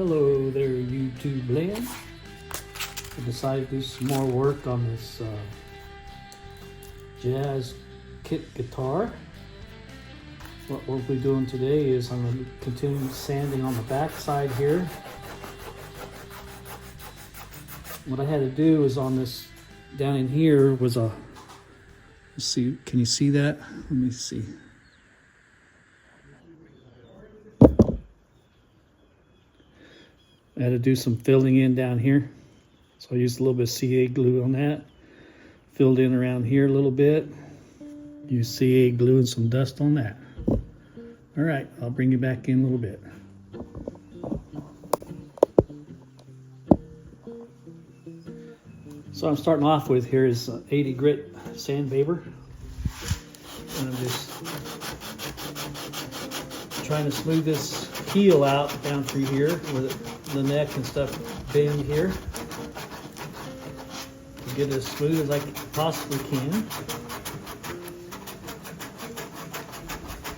Hello there, YouTube land. I decided to do some more work on this jazz kit guitar. What we'll be doing today is I'm going to continue sanding on the back side here. What I had to do is on this down in here was a, let's see, can you see that? Let me see. I had to do some filling in down here. So I used a little bit of CA glue on that. Filled in around here a little bit. Used CA glue and some dust on that. All right, I'll bring you back in a little bit. So I'm starting off with here is 80 grit sandpaper. And I'm just trying to smooth this heel out down through here where the neck and stuff bend here. Get it as smooth as I possibly can.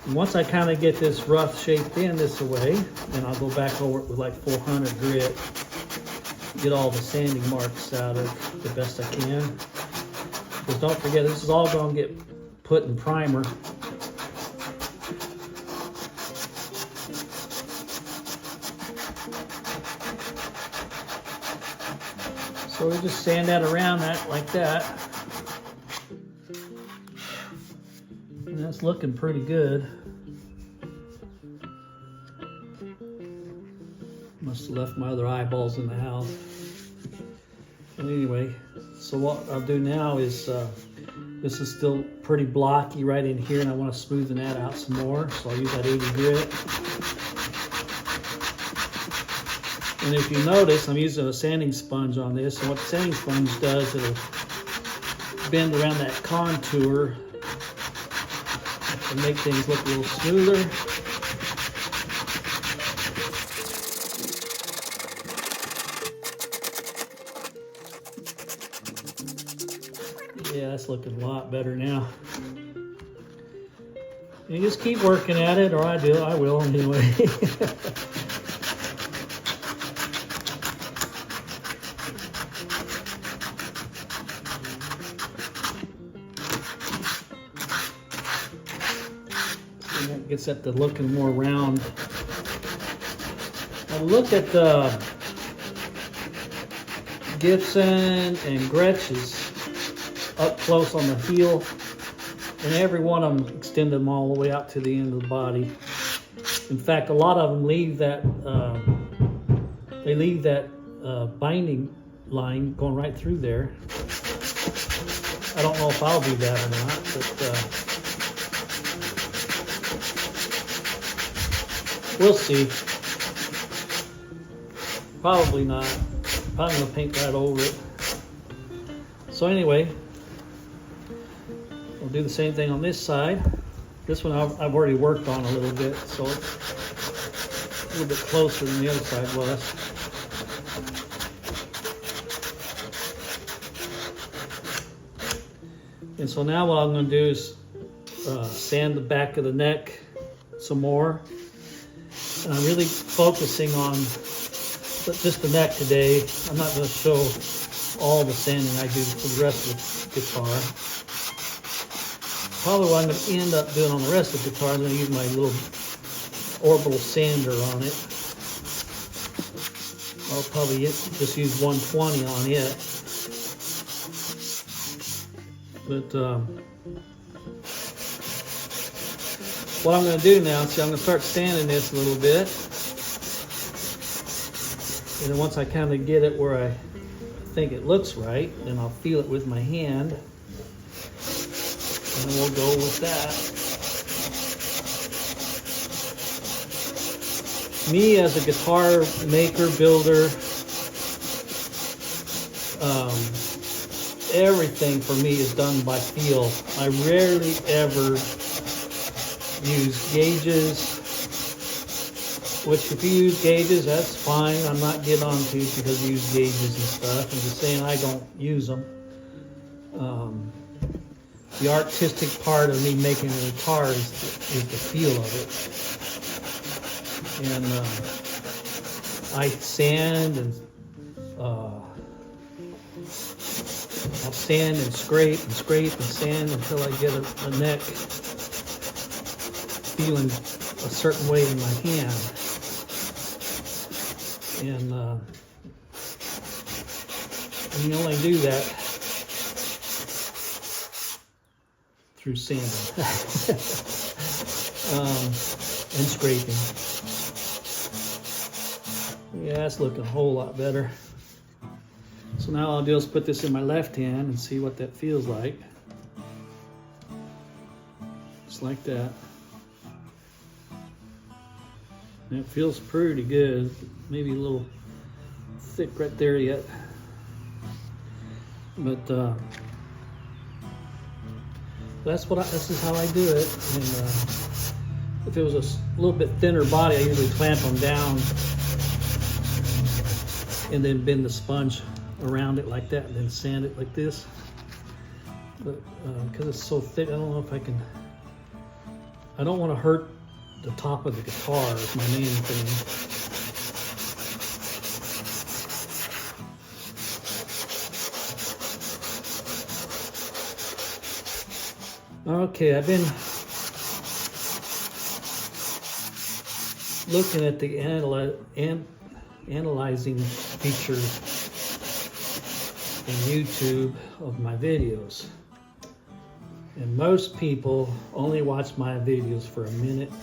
And once I kind of get this rough shaped in this way, then I'll go back over it with like 400 grit. Get all the sanding marks out of the best I can. Because don't forget, this is all going to get put in primer. So we just sand that around that like that. And that's looking pretty good. Must have left my other eyeballs in the house. And anyway, so what I'll do now is, this is still pretty blocky right in here and I want to smoothen that out some more. So I'll use that 80 grit. And if you notice, I'm using a sanding sponge on this. And what the sanding sponge does, it'll bend around that contour and make things look a little smoother. Yeah, that's looking a lot better now. You just keep working at it, or I will anyway. That gets at the looking more round. I looked at the Gibson and Gretsch's up close on the heel, and every one of them extend them all the way out to the end of the body. In fact, a lot of them leave that binding line going right through there. I don't know if I'll do that or not, but we'll see. Probably not. Probably gonna paint right over it. So anyway, we'll do the same thing on this side. This one I've already worked on a little bit, so it's a little bit closer than the other side was. And so now what I'm going to do is sand the back of the neck some more. And I'm really focusing on just the neck today. I'm not going to show all the sanding I do for the rest of the guitar. Probably what I'm going to end up doing on the rest of the guitar, I'm going to use my little orbital sander on it. I'll probably just use 120 on it. But what I'm going to do now, see, I'm going to start sanding this a little bit. And then once I kind of get it where I think it looks right, then I'll feel it with my hand. And then we'll go with that. Me as a guitar maker, builder, everything for me is done by feel. I rarely ever use gauges, which if you use gauges, that's fine. I'm not getting on to it because you use gauges and stuff. I'm just saying I don't use them. The artistic part of me making a guitar is the feel of it. And I sand and I'll sand and scrape and sand until I get a neck feeling a certain way in my hand. And you can only do that through sanding and scraping. Yeah, it's looking a whole lot better. So now all I'll do is put this in my left hand and see what that feels like. Just like that. And it feels pretty good. Maybe a little thick right there yet. But this is how I do it. And if it was a little bit thinner body, I usually clamp them down and then bend the sponge around it like that and then sand it like this. But because it's so thick, I don't know if I can. I don't want to hurt the top of the guitar is my main thing. Okay, I've been looking at the analyzing features in YouTube of my videos. And most people only watch my videos for 1.5 minutes.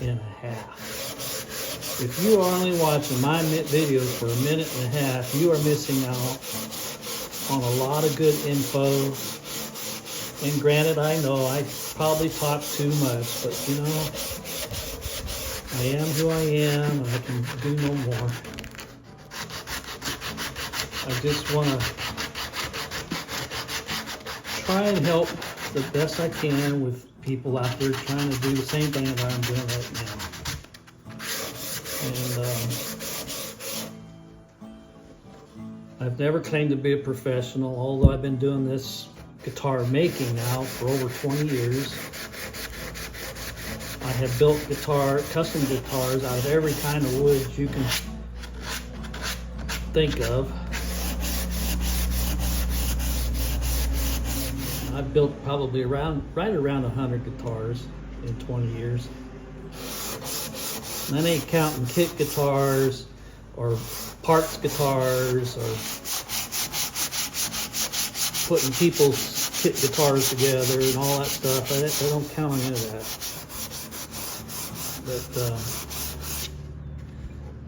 If you are only watching my videos for 1.5 minutes, you are missing out on a lot of good info. And granted, I know I probably talk too much, but you know, I am who I am, and I can do no more. I just want to try and help the best I can with people out there trying to do the same thing that I'm doing right now. And I've never claimed to be a professional, although I've been doing this guitar making now for over 20 years. I have built custom guitars out of every kind of wood you can think of. I've built probably right around 100 guitars in 20 years. And that ain't counting kit guitars or parts guitars or putting people's kit guitars together and all that stuff. I don't count on any of that.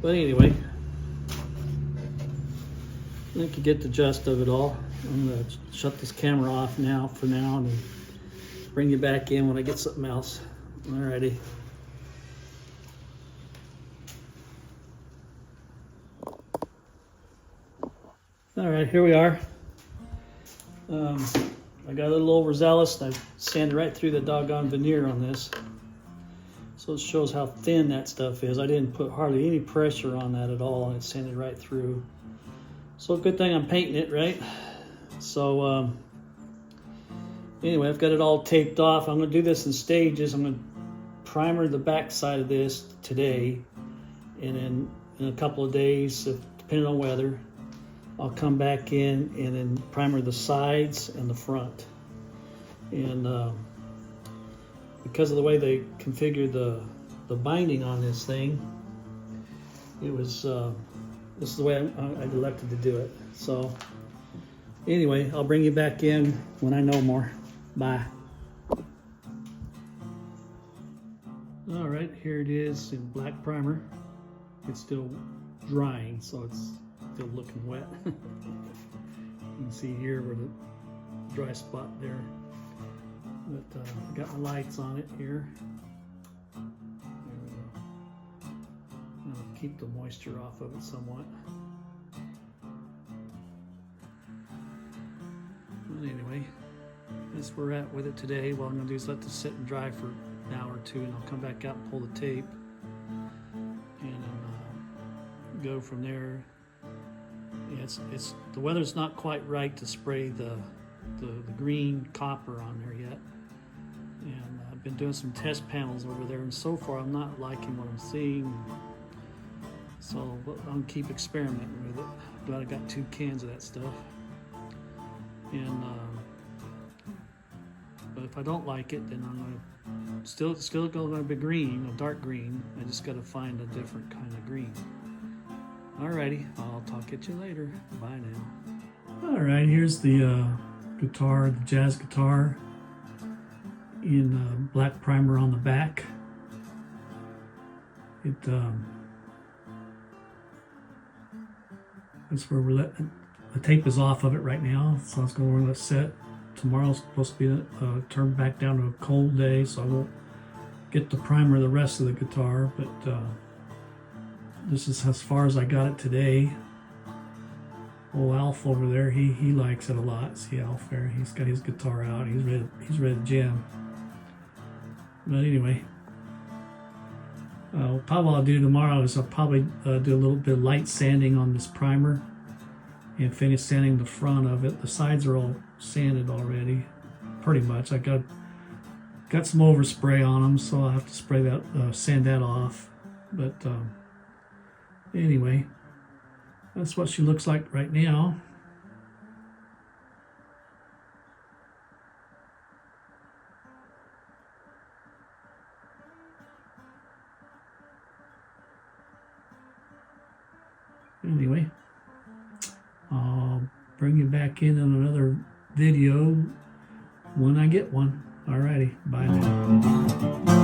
But anyway, I think you get the gist of it all. I'm gonna shut this camera off now for now and bring you back in when I get something else. Alrighty. Alright, here we are. I got a little overzealous and I sanded right through the doggone veneer on this. So it shows how thin that stuff is. I didn't put hardly any pressure on that at all and it sanded right through. So good thing I'm painting it, right? So anyway, I've got it all taped off. I'm going to do this in stages. I'm going to primer the back side of this today, and then in a couple of days, depending on weather, I'll come back in and then primer the sides and the front. And because of the way they configured the binding on this thing, it was this is the way I elected to do it. So anyway, I'll bring you back in when I know more. Bye. All right, here it is in black primer. It's still drying, so it's still looking wet. You can see here where the dry spot there. But I got my lights on it here. I'll keep the moisture off of it somewhat. But anyway, that's where we're at with it today. What I'm going to do is let this sit and dry for an hour or two, and I'll come back out and pull the tape and go from there. Yeah, it's the weather's not quite right to spray the green copper on there yet. And I've been doing some test panels over there, and so far I'm not liking what I'm seeing. So I'm gonna keep experimenting with it. Glad I got 2 cans of that stuff. And but if I don't like it, then I'm gonna still gonna be green, a dark green. I just gotta find a different kind of green. Alrighty, I'll talk at you later. Bye now. Alright, here's the guitar, the jazz guitar in black primer on the back. It that's where we're letting the tape is off of it right now, so it's going to let it set. Tomorrow's supposed to be turned back down to a cold day, so I won't get to primer the rest of the guitar. But this is as far as I got it today. Old Alf over there, he likes it a lot. See Alf there? He's got his guitar out. He's ready to jam. But anyway, probably what I'll do tomorrow is I'll probably do a little bit of light sanding on this primer and finish sanding the front of it. The sides are all sanded already, pretty much. I got some overspray on them, so I'll have to spray that, sand that off. But anyway, that's what she looks like right now. Anyway, I'll bring you back in another video when I get one. Alrighty, bye now.